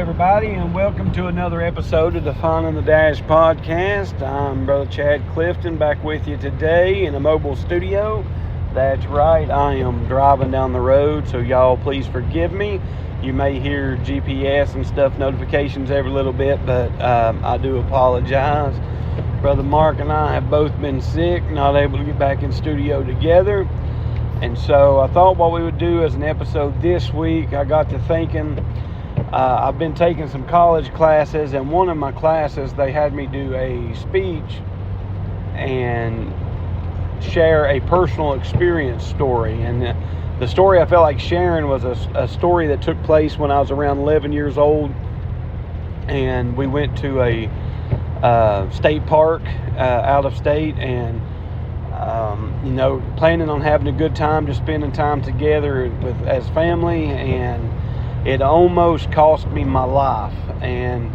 everybody, and welcome to another episode of the Fun on the Dash podcast. I'm Brother Chad Clifton back with you today in a mobile studio. That's right, I am driving down the road, so y'all please forgive me. You may hear GPS and stuff notifications every little bit, but I do apologize. Brother Mark and I have both been sick, not able to get back in studio together. And so I thought what we would do as an episode this week, I got to thinking, I've been taking some college classes, and one of my classes, they had me do a speech and share a personal experience story. And the story I felt like sharing was a story that took place when I was around 11 years old. And we went to a state park out of state, and planning on having a good time, just spending time together as family, and it almost cost me my life. And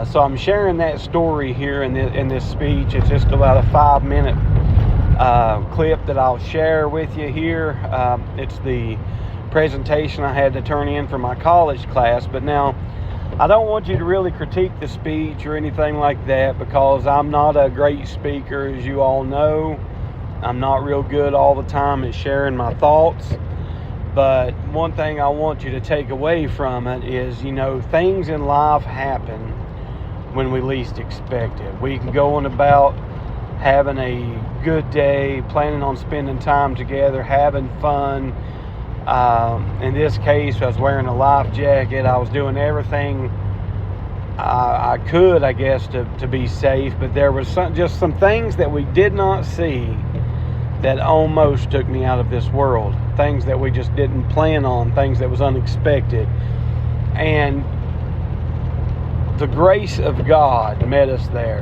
so I'm sharing that story here in this speech. It's just about a 5-minute clip that I'll share with you here. It's the presentation I had to turn in for my college class. But now, I don't want you to really critique the speech or anything like that, because I'm not a great speaker, as you all know. I'm not real good all the time at sharing my thoughts. But one thing I want you to take away from it is, things in life happen when we least expect it. We can go on about having a good day, planning on spending time together, having fun. In this case, I was wearing a life jacket. I was doing everything I could, I guess, to be safe. But there was just some things that we did not see that almost took me out of this world. Things that we just didn't plan on, things that was unexpected. And the grace of God met us there.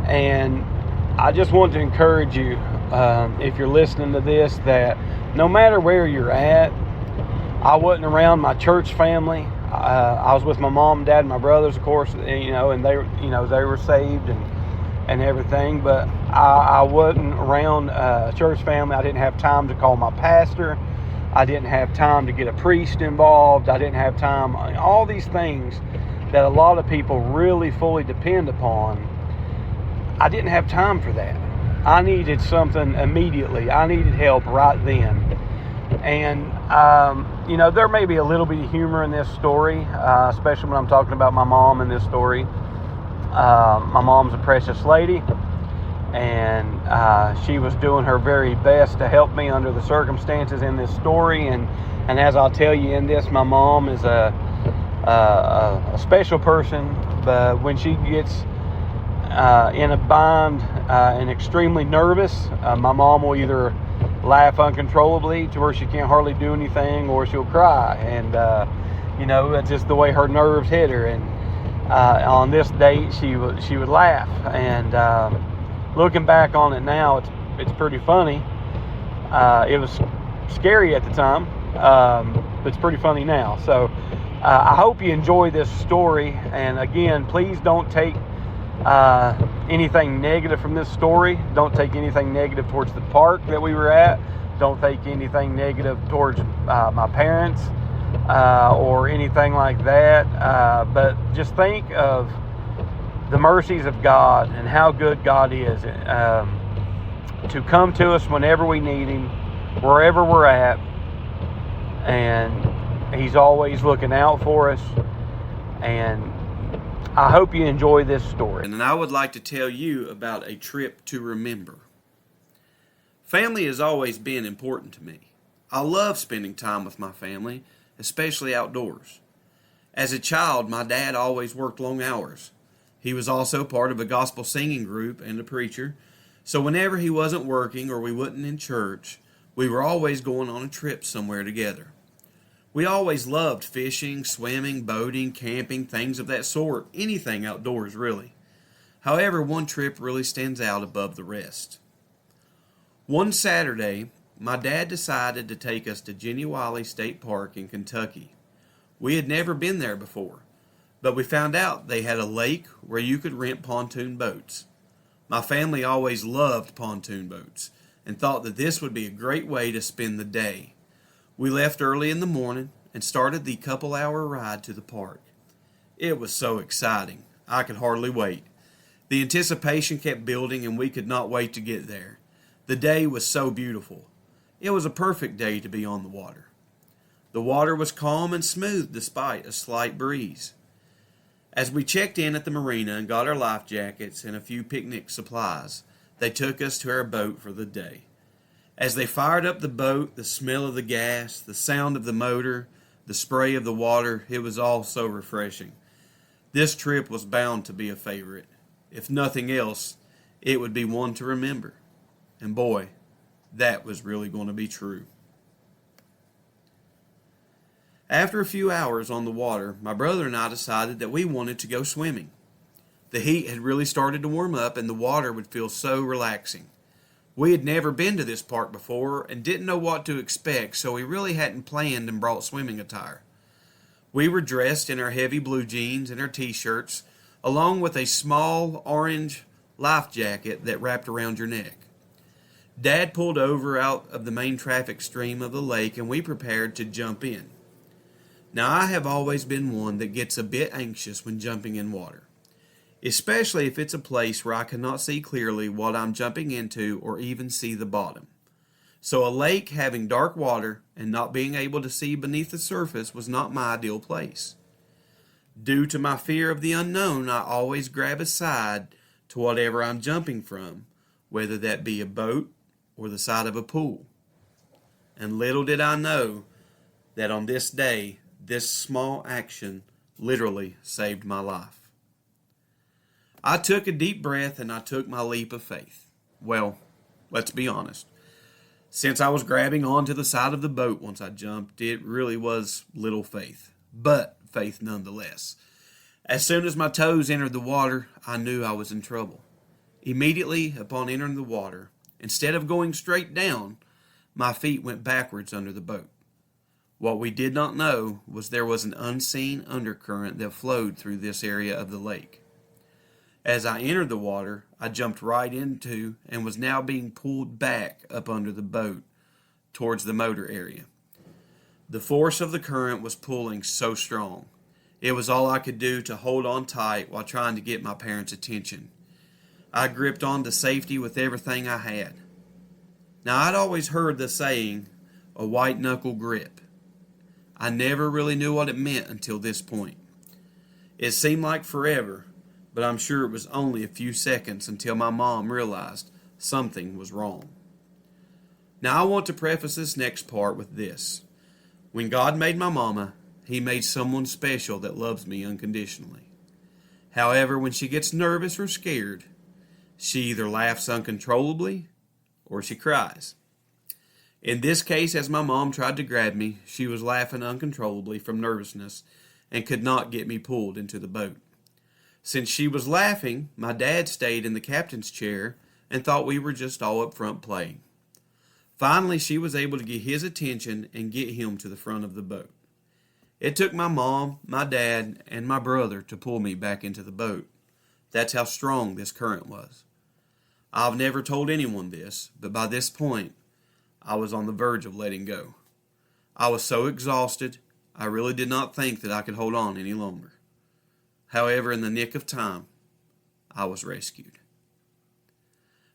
And I just want to encourage you, if you're listening to this, that no matter where you're at, I wasn't around my church family. I was with my mom, dad, and my brothers, of course, and they were saved and everything, but I wasn't around church family. I didn't have time to call my pastor. I didn't have time to get a priest involved. I didn't have time. All these things that a lot of people really fully depend upon, I didn't have time for that. I needed something immediately. I needed help right then. And, there may be a little bit of humor in this story, especially when I'm talking about my mom in this story. My mom's a precious lady, and she was doing her very best to help me under the circumstances in this story. And as I'll tell you in this, my mom is a special person, but when she gets in a bind and extremely nervous, my mom will either laugh uncontrollably to where she can't hardly do anything, or she'll cry. And that's just the way her nerves hit her. And on this date, she would laugh. And looking back on it now, it's pretty funny. It was scary at the time, but it's pretty funny now. So I hope you enjoy this story. And again, please don't take anything negative from this story. Don't take anything negative towards the park that we were at. Don't take anything negative towards my parents or anything like that. But just think of the mercies of God and how good God is to come to us whenever we need Him, wherever we're at. And He's always looking out for us. And I hope you enjoy this story. And I would like to tell you about a trip to remember. Family has always been important to me. I love spending time with my family, especially outdoors. As a child, my dad always worked long hours. He was also part of a gospel singing group and a preacher, so whenever he wasn't working or we wasn't in church, we were always going on a trip somewhere together. We always loved fishing, swimming, boating, camping, things of that sort, anything outdoors really. However, one trip really stands out above the rest. One Saturday, my dad decided to take us to Genuine State Park in Kentucky. We had never been there before, but we found out they had a lake where you could rent pontoon boats. My family always loved pontoon boats and thought that this would be a great way to spend the day. We left early in the morning and started the couple-hour ride to the park. It was so exciting. I could hardly wait. The anticipation kept building, and we could not wait to get there. The day was so beautiful. It was a perfect day to be on the water. The water was calm and smooth despite a slight breeze. As we checked in at the marina and got our life jackets and a few picnic supplies, they took us to our boat for the day. As they fired up the boat, the smell of the gas, the sound of the motor, the spray of the water, it was all so refreshing. This trip was bound to be a favorite. If nothing else, it would be one to remember. And boy, that was really going to be true. After a few hours on the water, my brother and I decided that we wanted to go swimming. The heat had really started to warm up and the water would feel so relaxing. We had never been to this park before and didn't know what to expect, so we really hadn't planned and brought swimming attire. We were dressed in our heavy blue jeans and our t-shirts, along with a small orange life jacket that wrapped around your neck. Dad pulled over out of the main traffic stream of the lake and we prepared to jump in. Now, I have always been one that gets a bit anxious when jumping in water, especially if it's a place where I cannot see clearly what I'm jumping into or even see the bottom. So a lake having dark water and not being able to see beneath the surface was not my ideal place. Due to my fear of the unknown, I always grab a side to whatever I'm jumping from, whether that be a boat or the side of a pool. And little did I know that on this day, this small action literally saved my life. I took a deep breath and I took my leap of faith. Well, let's be honest. Since I was grabbing onto the side of the boat once I jumped, it really was little faith, but faith nonetheless. As soon as my toes entered the water, I knew I was in trouble. Immediately upon entering the water, instead of going straight down, my feet went backwards under the boat. What we did not know was there was an unseen undercurrent that flowed through this area of the lake. As I entered the water, I jumped right into and was now being pulled back up under the boat towards the motor area. The force of the current was pulling so strong. It was all I could do to hold on tight while trying to get my parents' attention. I gripped on to safety with everything I had. Now, I'd always heard the saying, a white knuckle grip. I never really knew what it meant until this point. It seemed like forever, but I'm sure it was only a few seconds until my mom realized something was wrong. Now I want to preface this next part with this. When God made my mama, He made someone special that loves me unconditionally. However, when she gets nervous or scared, she either laughs uncontrollably or she cries. In this case, as my mom tried to grab me, she was laughing uncontrollably from nervousness and could not get me pulled into the boat. Since she was laughing, my dad stayed in the captain's chair and thought we were just all up front playing. Finally, she was able to get his attention and get him to the front of the boat. It took my mom, my dad, and my brother to pull me back into the boat. That's how strong this current was. I've never told anyone this, but by this point, I was on the verge of letting go. I was so exhausted, I really did not think that I could hold on any longer. However, in the nick of time, I was rescued.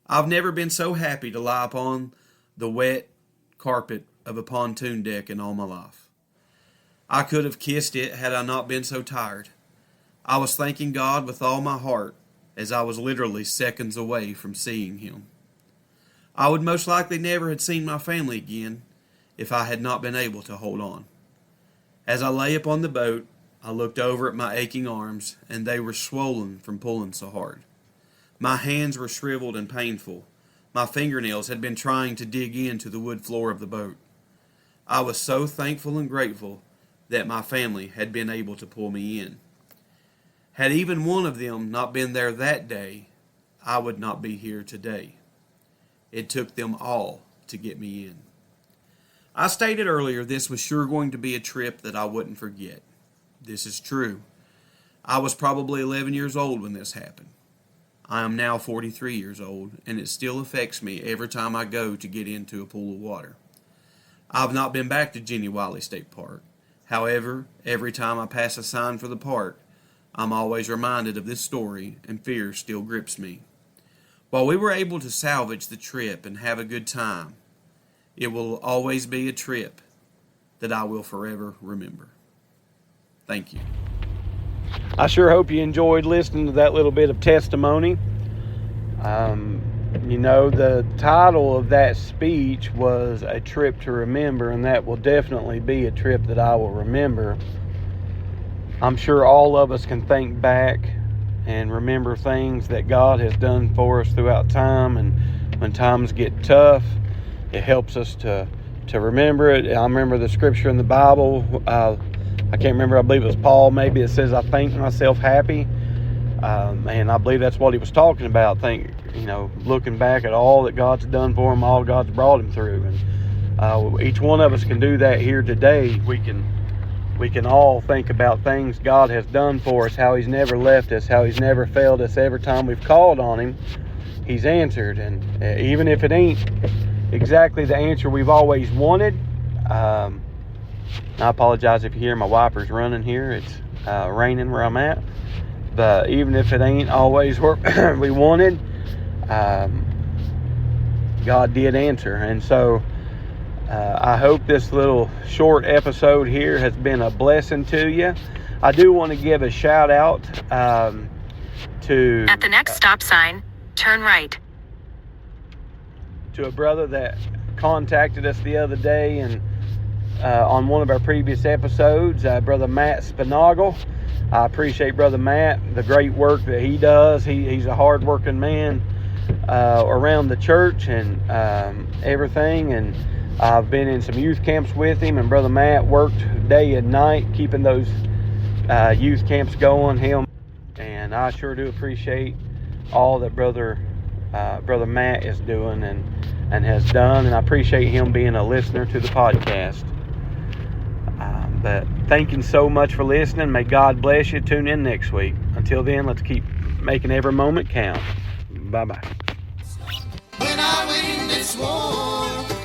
I've never been so happy to lie upon the wet carpet of a pontoon deck in all my life. I could have kissed it had I not been so tired. I was thanking God with all my heart as I was literally seconds away from seeing Him. I would most likely never have seen my family again if I had not been able to hold on. As I lay upon the boat, I looked over at my aching arms, and they were swollen from pulling so hard. My hands were shriveled and painful. My fingernails had been trying to dig into the wood floor of the boat. I was so thankful and grateful that my family had been able to pull me in. Had even one of them not been there that day, I would not be here today. It took them all to get me in. I stated earlier this was sure going to be a trip that I wouldn't forget. This is true. I was probably 11 years old when this happened. I am now 43 years old, and it still affects me every time I go to get into a pool of water. I've not been back to Jenny Wiley State Park. However, every time I pass a sign for the park, I'm always reminded of this story, and fear still grips me. While we were able to salvage the trip and have a good time, it will always be a trip that I will forever remember. Thank you. I sure hope you enjoyed listening to that little bit of testimony. The title of that speech was A Trip to Remember, and that will definitely be a trip that I will remember. I'm sure all of us can think back and remember things that God has done for us throughout time, and when times get tough, it helps us to remember it. I remember the scripture in the Bible, I can't remember, I believe it was Paul maybe, it says, I think myself happy. And I believe that's what he was talking about. Looking back at all that God's done for him, all God's brought him through. And each one of us can do that here today. We can all think about things God has done for us, how he's never left us, how he's never failed us. Every time we've called on him, he's answered. And even if it ain't exactly the answer we've always wanted, I apologize if you hear my wipers running here. It's raining where I'm at. But even if it ain't always where we wanted, God did answer. And so I hope this little short episode here has been a blessing to you. I do want to give a shout out to... At the next stop sign, turn right. To a brother that contacted us the other day and on one of our previous episodes, Brother Matt Spinagle. I appreciate Brother Matt, the great work that he does. He's a hard-working man around the church and everything. And I've been in some youth camps with him, and Brother Matt worked day and night keeping those youth camps going. And I sure do appreciate all that Brother Matt is doing and has done. And I appreciate him being a listener to the podcast. But thank you so much for listening. May God bless you. Tune in next week. Until then, let's keep making every moment count. Bye-bye. When I win this war,